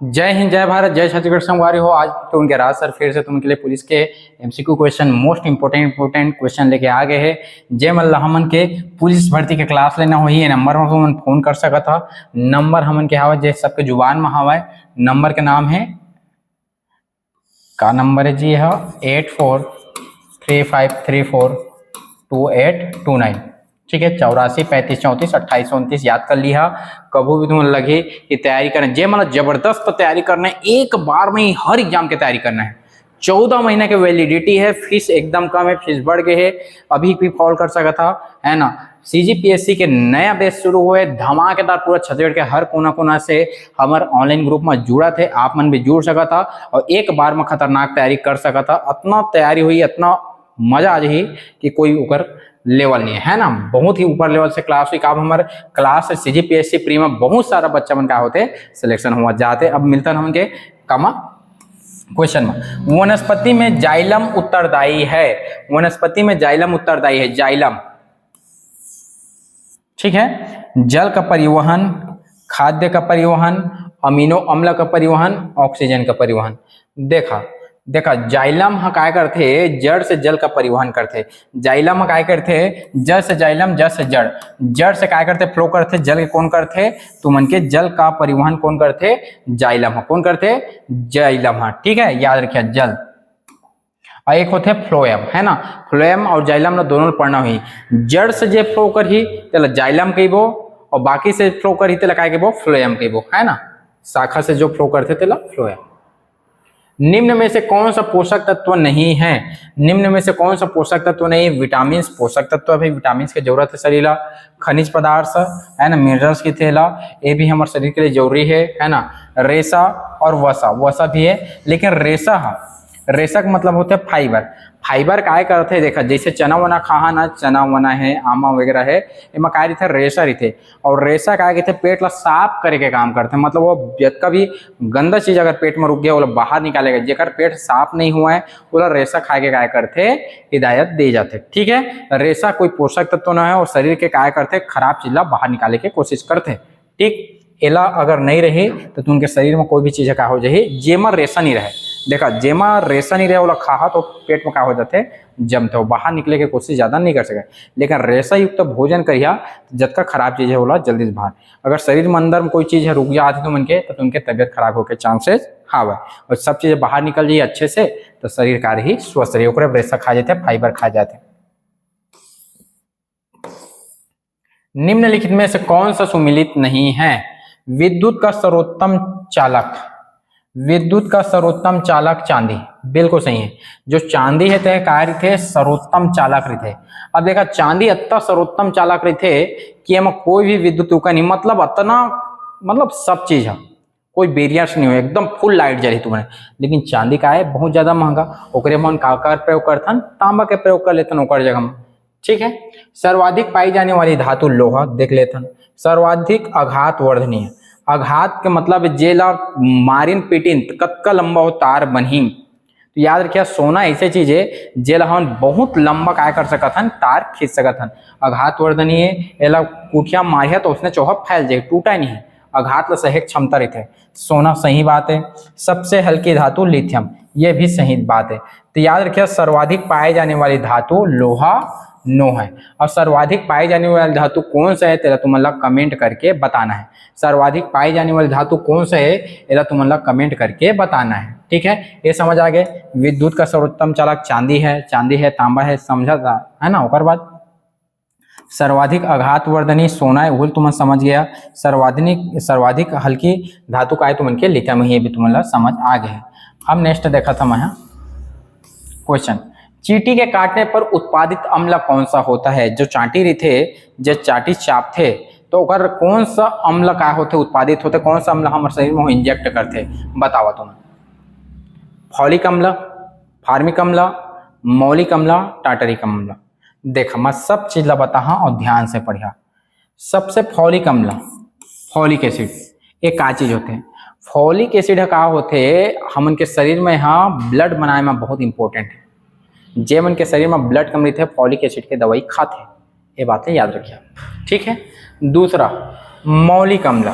जय हिंद, जय भारत, जय छत्तीसगढ़ संगवारी हो। आज तो उनके राज सर फिर से तुमके लिए पुलिस के MCQ question, most important question लेके आ गए हैं। जय मल्ला हमन के पुलिस भर्ती के क्लास लेना हो ही नंबर में हमन फोन कर सकत था। नंबर हमन के हवा जे सबके जुबान में हवा। नंबर के नाम है का नंबर है जी, यह 8435342829। ठीक है, 8435342829 याद कर लिया। कभी भी तुम्हें लगे कि तैयारी करना, जे मतलब जबरदस्त तैयारी करना है, एक बार में ही हर एग्जाम की तैयारी करना है। 14 महीने की वैलिडिटी है, फीस एकदम कम है, फीस बढ़ गए है, अभी भी कॉल कर सका था, है ना। सीजीपीएससी के नया बैच शुरू हुए, धमाकेदार, पूरा छत्तीसगढ़ के हर कोना कोना से हमारे ऑनलाइन ग्रुप में जुड़ा थे, आप मन भी जुड़ सका था और एक बार में खतरनाक तैयारी कर सका था। इतना तैयारी हुई, इतना मजा आ जाही कि कोई ऊपर लेवल नहीं है ना। बहुत ही ऊपर लेवल से क्लास हुई। अब हमारे क्लास सीजीपीएससी प्री में बहुत सारा बच्चा मन का होते सिलेक्शन हुआ जाते। अब मिलता है हमके कामा क्वेश्चन में, वनस्पति में जाइलम उत्तरदायी है। वनस्पति में जाइलम उत्तरदायी है, जाइलम। ठीक है, जल का परिवहन, खाद्य का परिवहन, अमीनो अम्ल का परिवहन, ऑक्सीजन का परिवहन। देखा जाइलम हम काय करते, जड़ से जल का परिवहन करते। जाइलम हम काय करते, जड़ से जाइलम, जड़ से जड़, जड़ से काय करते, फ्लो करते, जल के कौन करते, तो मन के जल का परिवहन कौन करते, जाइलम। कौन करते, जाइलम। ठीक है, याद रखिए जल। और एक होते फ्लोएम, है ना। फ्लोएम और जाइलम दोनों पढ़ना हुई। जड़ से जे फ्लो करही तेला जाइलम कहबो और बाकी से फ्लो करही तेला काय कहबो, फ्लोएम कहबो, है ना। शाखा से जो फ्लो करते तेला फ्लोएम। निम्न में से कौन सा पोषक तत्व नहीं है, निम्न में से कौन सा पोषक तत्व नहीं। विटामिन पोषक तत्व है, विटामिन की जरूरत है शरीर ला। खनिज पदार्थ है ना, मिनरल्स की थेला, ये भी हमारे शरीर के लिए जरूरी है ना। रेशा और वसा, वसा भी है, लेकिन रेशा का मतलब होता है फाइबर। फाइबर काय करते हैं, देखा जैसे चना वना खा ना, चना वना है, आमा वगैरह है, इनमें काय रहते, रेशा रहते। और रेशा काय कहते, पेट ला साफ करे के काम करते हैं। मतलब वो जितना भी गंदा चीज अगर पेट में रुक गया वो बाहर निकालेगा। जेकर पेट साफ नहीं हुआ है वो रेशा खा के काय करते, हिदायत दे जाते। ठीक है, रेशा कोई पोषक तत्व न है और शरीर के काय करते, खराब चीज ला बाहर निकाले के कोशिश करते। ठीक, एला अगर नहीं रहे तो उनके शरीर में कोई भी चीज का हो जाए, जेमा रेशा नहीं रहे। देखा जेमा रेशा नहीं रहे वो खा तो पेट में क्या हो जाते, जमते हो, बाहर निकले की कोशिश ज्यादा नहीं कर सके। लेकिन रेशा युक्त भोजन करिया तो जितना खराब चीज है वो जल्दी से बाहर। अगर शरीर में अंदर में कोई चीज है रुक जाती तो मन के तो उनके तबियत खराब होकर चांसेस हावे और सब चीजें बाहर निकल जाइए अच्छे से तो शरीर कार्य ही स्वस्थ रही। रेशा खा जाते, फाइबर खा जाते। निम्नलिखित में से कौन सा सुमिलित नहीं है। विद्युत का सर्वोत्तम चालक, विद्युत का सर्वोत्तम चालक चांदी, बिल्कुल सही है। जो चांदी है तय कार्य थे सर्वोत्तम चालक रहते। अब देखा चांदी इतना सर्वोत्तम चालक रहते कि हम कोई भी विद्युत उपकरण नहीं, मतलब इतना, मतलब सब चीज है, कोई बैरियर्स नहीं हो, एकदम फुल लाइट जली तुम्हें। लेकिन चांदी का है बहुत ज्यादा महंगा, ओकरे मन का प्रयोग करथन, तांबा के प्रयोग कर लेथन ओकर जगह में। ठीक है, सर्वाधिक पाई जाने वाली धातु लोहा, देख लेथन। सर्वाधिक आघात वर्धनीय, आघात के मतलब जेला मारिन पिटिन कतका लंबा हो तार बनहीन। तो याद रखिए सोना ऐसे चीज है जेला हम बहुत लंबा काय कर सकत हन, तार खींच सकत हन। आघात वर्धनीय, एला कुठिया मारिया तो उसने चौहा फैल जाए, टूटा नहीं। आघात ला सहे क्षमता रहते, सोना सही बात है। सबसे हल्की धातु लिथियम, ये भी सही बात है। तो याद रखिए सर्वाधिक पाए जाने वाली धातु लोहा नो है। और सर्वाधिक पाई जाने वाली धातु कौन सा है तेरा तुम्हारा कमेंट करके बताना है। सर्वाधिक पाई जाने वाली धातु कौन सा है तेरा तुम्हारा कमेंट करके बताना है। ठीक है, ये समझ आ गए। विद्युत का सर्वोत्तम चालक चांदी है, चांदी है, तांबा है, समझा है ना। ओकर बाद सर्वाधिक आघात वर्धनी सोना है, वो तुम्हें समझ गया। सर्वाधिक हल्की धातु का है तुम के लिथियम, ये भी तुम्हारा समझ आ गया। अब नेक्स्ट देखा था मैं क्वेश्चन, चींटी के काटने पर उत्पादित अम्ल कौन सा होता है। जो चांटी रही थे, जो चांटी चाप थे तो अगर कौन सा अम्ल का होते उत्पादित होते, कौन सा अम्ल हमारे शरीर में इंजेक्ट करते, बताओ तुम। फॉलिक अम्ल, फार्मिक अम्ल, मौलिक अम्ल, टाटरिक अम्ल। देखा मैं सब चीज ला बता और ध्यान से पढ़िया। सबसे फॉलिक अम्ल, फॉलिक एसिड, ये का चीज होते हैं। फॉलिक एसिड का होते हमन के शरीर में यहाँ ब्लड बनाए में बहुत इंपॉर्टेंट है। जे मन के शरीर में ब्लड कम रहते फॉलिक एसिड के दवाई खाते, ये बातें याद रखिए। ठीक है, दूसरा मौलिक अम्ल,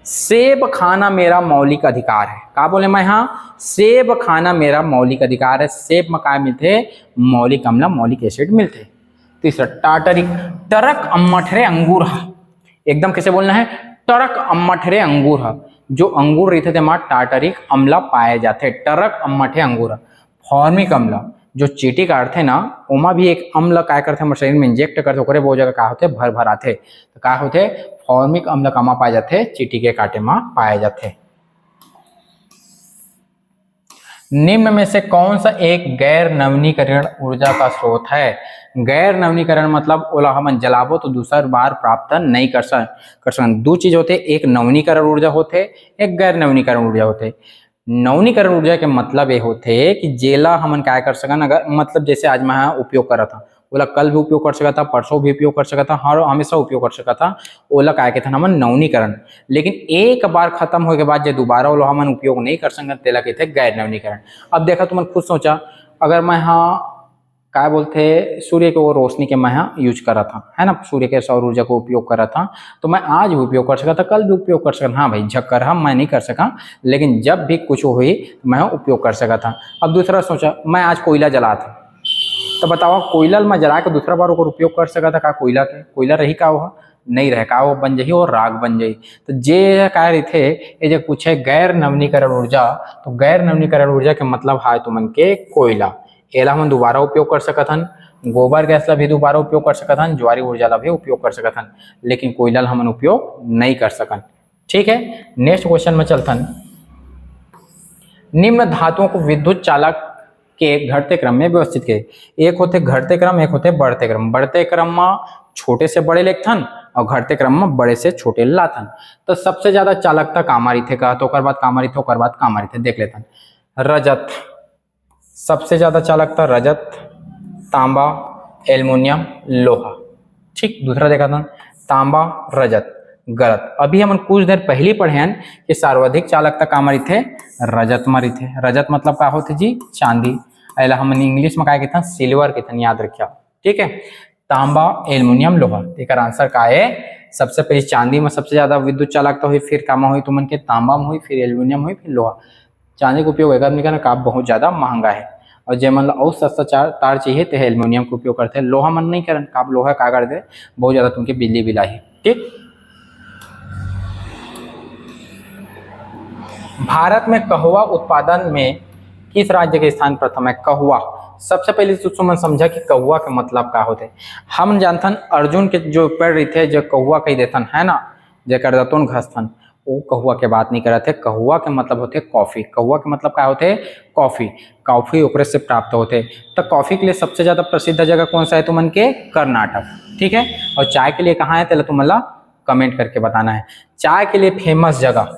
सेब खाना मेरा मौलिक अधिकार है। का बोले मैं यहाँ सेब खाना मेरा मौलिक अधिकार है। सेब में का मिलते मौलिक अम्ल मौलिक एसिड मिलते। तीसरा टाटरिक टरक अम्मठरे अंगूर, एकदम कैसे बोलना है टरक अम्मठरे अंगूर, जो अंगूर रहते थे वहां टाटरिक अम्ल पाए जाते। टरक अम्मठे अंगूर। फॉर्मिक अम्ल जो चीटी काटते ना ओमा भी एक अम्ल काय करते हमारे शरीर में इंजेक्ट करते ओकरे बहुत जगह का होते भर भर आते, तो का होते फॉर्मिक अम्ल कामा पाए जाते चीटी के काटे में पाए जाते। निम्न में से कौन सा एक गैर नवीनीकरण ऊर्जा का स्रोत है। गैर नवीनीकरण मतलब ओला हम जलाबो तो दूसरा बार प्राप्त नहीं कर सकते। दो चीज होते, एक नवीनीकरण ऊर्जा होते, एक गैर नवीनीकरण ऊर्जा होते। नवीनीकरण ऊर्जा के मतलब ये होते कि जेला हमन क्या कर सकन, अगर मतलब जैसे आज मैं उपयोग कर रहा था ओला कल भी उपयोग कर सका था, परसों भी उपयोग कर सका था, हर हमेशा उपयोग कर सका था, ओला क्या कहते हैं हमन नवीनीकरण। लेकिन एक बार खत्म होने के बाद जो दोबारा ओला हमन उपयोग नहीं कर सकते तेला कहते गैर नवीनीकरण। अब देखा तुमने खुद सोचा, अगर मैं यहाँ क्या बोलते सूर्य को रोशनी के मैं यहाँ यूज कर रहा था, है ना, सूर्य के सौर ऊर्जा को उपयोग कर रहा था, तो मैं आज भी उपयोग कर सका था, कल भी उपयोग कर सका। हाँ भाई झक्कर हम मैं नहीं कर सका, लेकिन जब भी कुछ हुई तो मैं उपयोग कर सका था। अब दूसरा सोचा, मैं आज कोयला जला था, तो बताओ कोयला में जला के दूसरा बार ओकर उपयोग कर सका था का कोयला के, कोयला रही का वो नहीं रहे का वो बन जाही और राग बन जाही। तो जे कह रहे थे ये जो पूछे गैर नवीनीकरण ऊर्जा, तो गैर नवीनीकरण ऊर्जा के मतलब है तुमन के कोयला, एला हम दोबारा उपयोग कर सकत हन, गोबर गैस ला भी दोबारा उपयोग कर सकत हन, ज्वारी ऊर्जा ला भी उपयोग कर सकत हन, लेकिन कोयला ला हमन उपयोग नहीं कर सकन। ठीक है, नेक्स्ट क्वेश्चन में चलतन। निम्न धातुओं को विद्युत चालक के घटते क्रम में व्यवस्थित किए। एक होते घटते क्रम, एक होते बढ़ते क्रम। बढ़ते क्रम में छोटे से बड़े लेखथन और घटते क्रम में बड़े से छोटे लाथन। तो सबसे ज्यादा चालकता कामारी थे का, तो ओकर बाद कामारी थे, ओकर बाद कामारी थे। देख लेथन रजत, सबसे ज्यादा चालकता रजत, तांबा, एल्युमिनियम, लोहा। ठीक, दूसरा देखा था तांबा रजत, गलत। अभी हम कुछ देर पहले पढ़े हैं कि सर्वाधिक चालकता का मारी थे रजत मारी थे। रजत मतलब का होते जी चांदी, ऐला हम इंग्लिश में क्या कहते हैं सिल्वर कहते हैं, याद रखिए। ठीक है, तांबा एल्युमिनियम लोहा, एक आंसर का है सबसे पहले चांदी में सबसे ज्यादा विद्युत चालकता हुई, फिर कामा हुई तुमन के तांबा में हुई, फिर एल्युमिनियम हुई, फिर लोहा। चांदी का उपयोग एक आदमी का काप बहुत ज्यादा महंगा है, और जे मन और सस्ता तार चाहिए तो एल्युमिनियम का उपयोग करते हैं। लोहा मन नहीं करन, काप लोहा का कर दे बहुत ज्यादा तुमके बिजली बिल आई। ठीक, भारत में कहवा उत्पादन में किस राज्य के स्थान प्रथम है। कहवा, सबसे पहले तो तुम समझा कि कौवा के मतलब का होते। हम जानथन अर्जुन के जो पेड़ रही थे जो कौवा कही देथन, है ना, जो कर दतुन घसथन, वो कहुआ के बात नहीं करते। कहुआ के मतलब होते कॉफी। कहुआ के मतलब क्या होते कॉफी। कॉफी ओकरे से प्राप्त होते। तो कॉफी के लिए सबसे ज्यादा प्रसिद्ध जगह कौन सा है तुमन के, कर्नाटक। ठीक है, और चाय के लिए कहाँ है तेला तुमला कमेंट करके बताना है। चाय के लिए फेमस जगह,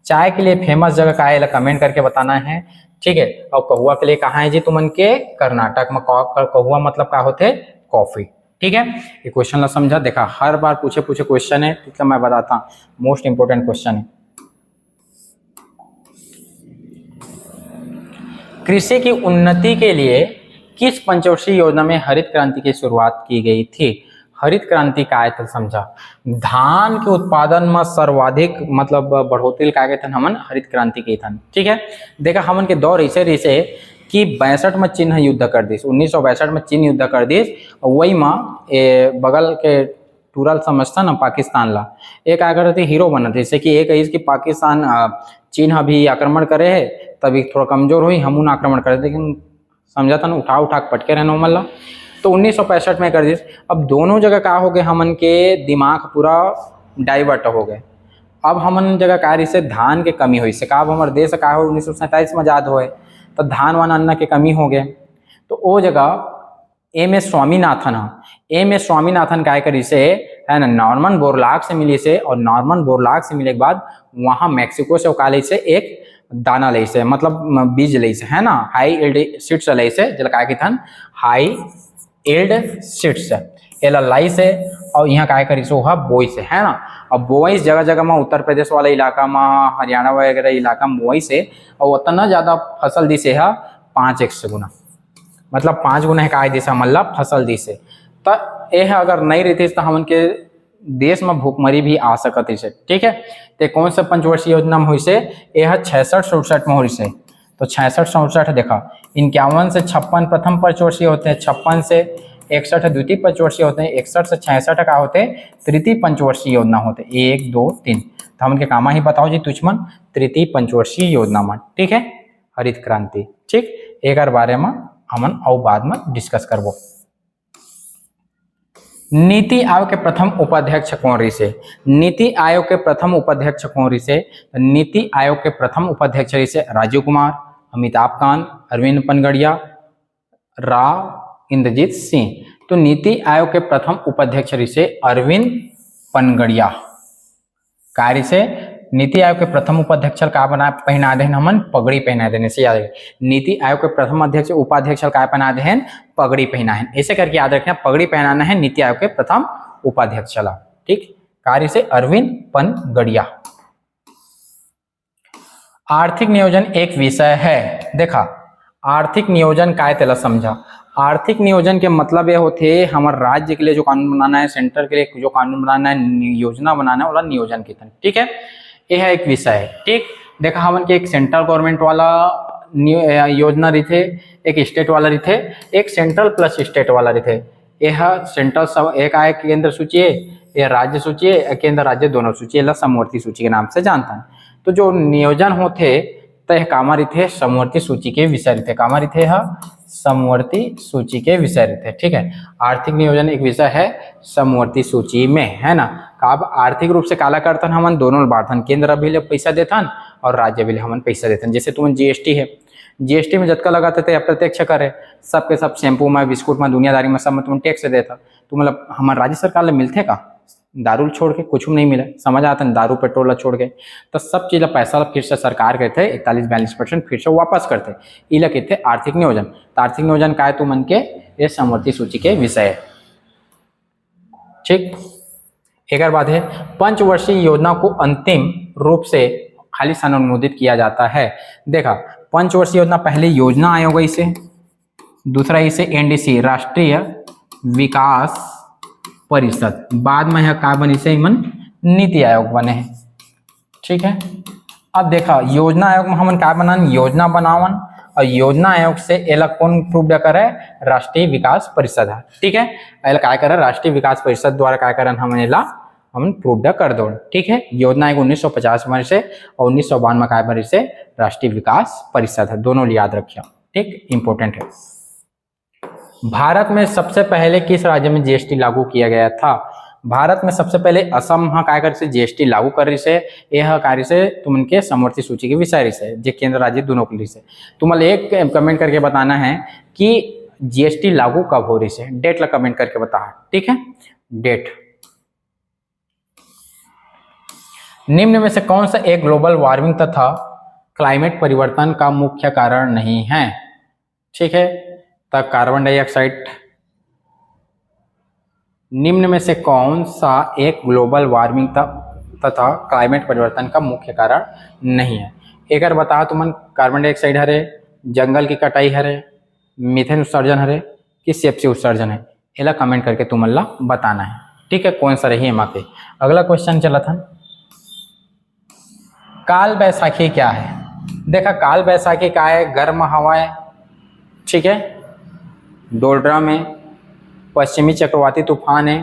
चाय के लिए फेमस जगह का है कमेंट करके बताना है। ठीक है, और कहुआ के लिए कहाँ है जी तुमन के कर्नाटक में। कहुआ मतलब क्या होते कॉफी। ठीक है, ये क्वेश्चन ला समझा। देखा हर बार पूछे क्वेश्चन है, तो मैं बताता हूँ मोस्ट इंपोर्टेंट क्वेश्चन है। कृषि की उन्नति के लिए किस पंचवर्षीय योजना में हरित क्रांति की शुरुआत की गई थी। हरित क्रांति का आयतन समझा, धान के उत्पादन में सर्वाधिक मतलब बढ़ोतरी का थे हमन हरित क्रांति के थन। ठीक है, देखा हमन के दौर ऐसे रही कि 62 में चीन युद्ध कर दिस, 1962 में चीन युद्ध कर दिस, वही में बगल के टूरल समझता ना पाकिस्तान ला एक आकर हीरो बना, जैसे कि एक कि पाकिस्तान चीन अभी आक्रमण करे है तभी थोड़ा कमजोर हुई, हम आक्रमण करे, लेकिन समझा था ना उठा पटके रहना मल्ला। तो 1965 में कर दी। अब दोनों जगह का हो गए हमन के दिमाग पूरा डाइवर्ट हो गए। अब हमन जगह कार्य से धान के कमी हुई से का हमारे देश का हो 1947 में आजाद हुए, तो धान वान अन्न के कमी हो गए। तो वो जगह एम एस स्वामीनाथन है, एम एस स्वामीनाथन काय करी से है ना नॉर्मन बोरलाग से मिली से, और नॉर्मन बोरलाग से मिले के बाद वहाँ मैक्सिको से उकाले से एक दाना ले से मतलब बीज ले से, है ना, हाई एल्ड सीड्स ले से जल काय की थन हाई एल्ड सीड्स एला लाई से, और यहाँ काय करी सो बोई से, है ना। अब बोई जगह जगह में उत्तर प्रदेश वाला इलाका में हरियाणा वगैरह इलाका में बोई से, और उतना ज्यादा फसल दी से है 5x गुना, मतलब 5 गुना है काय दिशा मतलब फसल दी से। तो यह अगर नहीं रहती तो हमन के देश में भूखमरी भी आ सकत है। ठीक है, तो कौन सा पंचवर्षीय योजना में हुई से? यह 66-67 में हुई से। तो 66-67 देखा, 51 से 56 प्रथम पंचवर्षीय होते हैं, 56 से 61 द्वितीय पंचवर्षीय होते हैं, 61 से 66 का होते हैं तृतीय पंचवर्षीय योजना होते हैं। 1 2 3 तो हम कामा ही बताओ जी तुझमन तृतीय पंचवर्षीय योजना में। ठीक है, हरित क्रांति। ठीक, एक बारे में हमन और बाद में डिस्कस करबो। नीति आयोग के प्रथम उपाध्यक्ष कौन रही से? नीति आयोग के प्रथम उपाध्यक्ष कौन रही से? नीति आयोग के प्रथम उपाध्यक्ष रही से राजीव कुमार, अमिताभ कांत, अरविंद पनगड़िया, राव इंद्रजीत सिंह। तो नीति आयोग के प्रथम उपाध्यक्ष रही से अरविंद पनगड़िया। कार्य से नीति आयोग के प्रथम उपाध्यक्ष का बना पहना दे हमन पगड़ी पहना देने से याद है। नीति आयोग के प्रथम अध्यक्ष उपाध्यक्ष का पहना दे पगड़ी पहना है, ऐसे करके याद रखना, पगड़ी पहनाना है नीति आयोग के प्रथम उपाध्यक्ष ला। ठीक, कार्य से अरविंद पनगड़िया। आर्थिक नियोजन एक विषय है। देखा, आर्थिक नियोजन काय तेला समझा। आर्थिक नियोजन के मतलब ये होते हमारे राज्य के लिए जो कानून बनाना है, सेंटर के लिए जो कानून बनाना है, योजना बनाना है, वाला नियोजन के। ठीक है, यह एक विषय है। ठीक, देखा हमन के एक सेंट्रल गवर्नमेंट वाला योजना रही थे, एक स्टेट वाला रही थे, एक सेंट्रल प्लस स्टेट वाला रही थे। यह सेंट्रल सब एक आय केंद्र सूची है, यह राज्य सूची है, केंद्र राज्य दोनों सूची है, समवर्ती सूची के नाम से जानता है। तो जो नियोजन होते तय कामा रही थे समवर्ती सूची के विषय रही थे, कामा रही थे समवर्ती सूची के विषय रहते। ठीक है, आर्थिक नियोजन एक विषय है समवर्ती सूची में, है ना। अब आर्थिक रूप से काला करतन हमन दोनों बांटन, केंद्र भी पैसा देथन और राज्य भी हमन पैसा देथन। जैसे तुम जीएसटी है, जीएसटी में जतका लगाते थे अप्रत्यक्ष करे, सबके सब शैम्पू में, बिस्कुट में, दुनियादारी में सब में तुम टैक्स देता। तो मतलब हमारे राज्य सरकार ले मिलते का? दारू छोड़ के कुछ नहीं मिले, समझ आता है, दारू पेट्रोल छोड़ के तो सब चीज पैसा फिर से सरकार कहते 41-42% फिर से वापस करते, इला कहते आर्थिक नियोजन। तो आर्थिक नियोजन का है तू मन के ये समवर्ती सूची के विषय है। ठीक, एक बात है, पंचवर्षीय योजना को अंतिम रूप से खाली सन अनुमोदित किया जाता है। देखा, पंचवर्षीय योजना पहले योजना आयोग इसे, दूसरा इसे एनडीसी राष्ट्रीय विकास परिषद, बाद में यह का बनी से मन नीति आयोग बने हैं। ठीक है, अब देखा योजना आयोग में हमन का बनान, योजना बनावन, और योजना आयोग से एला कौन प्रूव करे? राष्ट्रीय विकास परिषद है। ठीक है, एला काय करे? राष्ट्रीय विकास परिषद द्वारा काय करन हमन एला हमन प्रूव कर दो। ठीक है, योजना आयोग 1950 में से और 1952 में काय बनी से राष्ट्रीय विकास परिषद है, दोनों याद रखिए। ठीक, इंपॉर्टेंट है। भारत में सबसे पहले किस राज्य में जीएसटी लागू किया गया था? भारत में सबसे पहले असम कार्य से जीएसटी लागू कर रही से, यह कार्य से तुम के समवर्ती सूची के विषय रही से, जो केंद्र राज्य दोनों के लिए से। तुम्हें एक कमेंट करके बताना है कि जीएसटी लागू कब हो रही से, डेट ला कमेंट करके बता। ठीक है, डेट। निम्न में से कौन सा एक ग्लोबल वार्मिंग तथा क्लाइमेट परिवर्तन का मुख्य कारण नहीं है? ठीक है, तब कार्बन डाइऑक्साइड। निम्न में से कौन सा एक ग्लोबल वार्मिंग तथा क्लाइमेट परिवर्तन का मुख्य कारण नहीं है? एक बार बताओ तुमन, कार्बन डाइऑक्साइड हरे, जंगल की कटाई हरे, मीथेन उत्सर्जन हरे कि सेप्सी उत्सर्जन है? एला कमेंट करके तुमन ला बताना है। ठीक है, कौन सा रही है माते। अगला क्वेश्चन चला था, काल बैसाखी क्या है? देखा, काल बैसाखी क्या है? गर्म हवाएं, ठीक है, डोलड्रम है, पश्चिमी चक्रवाती तूफान है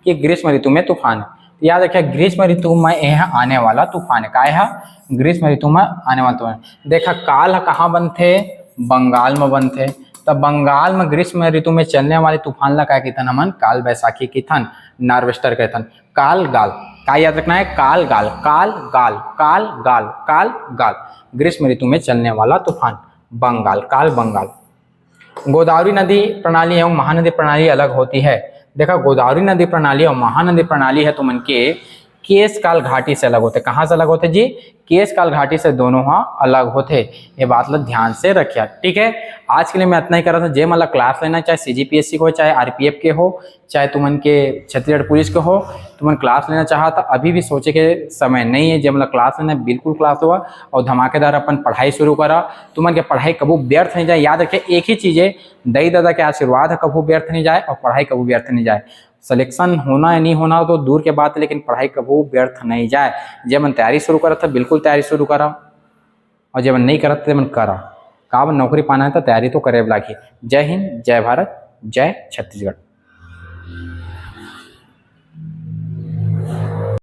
कि ग्रीष्म ऋतु में तूफान है? तो याद रखिए ग्रीष्म ऋतु में यह आने वाला तूफान है। क्या है? ग्रीष्म ऋतु में आने वाला तूफान। देखा, काल कहाँ बनते? बंगाल में बनते। तब बंगाल में ग्रीष्म ऋतु में चलने वाले तूफान ला क्या कहते हमन? काल बैसाखी की थन, नार्वेस्टर कहते हैं। काल गाल क्या याद रखना है? काल गाल, काल गाल, काल गाल, काल गाल, ग्रीष्म ऋतु में चलने वाला तूफान बंगाल, काल बंगाल। गोदावरी नदी प्रणाली एवं महानदी प्रणाली अलग होती है। देखा, गोदावरी नदी प्रणाली और महानदी प्रणाली है तुमन के केशकाल घाटी से अलग होते। कहाँ से अलग होते जी? केशकाल घाटी से दोनों अलग होते। ये बात लोग ध्यान से रखिए। ठीक है, आज के लिए मैं इतना ही कर रहा था। जे मतलब क्लास लेना, चाहे सीजीपीएससी को, चाहे आरपीएफ के हो, चाहे तुमन के छत्तीसगढ़ पुलिस के हो, तुमन क्लास लेना चाहता अभी भी सोचे के समय नहीं है। जे मतलब क्लास लेना बिल्कुल क्लास हुआ और धमाकेदार अपन पढ़ाई शुरू करा। तुमन के पढ़ाई कबू व्यर्थ नहीं जाए। याद रखे एक ही चीज़ है, दई दादा के आशीर्वाद कबू व्यर्थ नहीं जाए और पढ़ाई कबू व्यर्थ नहीं जाए। सिलेक्शन होना या नहीं होना तो दूर के बात है, लेकिन पढ़ाई कबू व्यर्थ नहीं जाए। जब मन तैयारी शुरू करा था बिल्कुल तैयारी शुरू करा, और जब नहीं करा तो मन करा का नौकरी पाना है तो तैयारी तो करे लागी। जय हिंद, जय भारत, जय छत्तीसगढ़।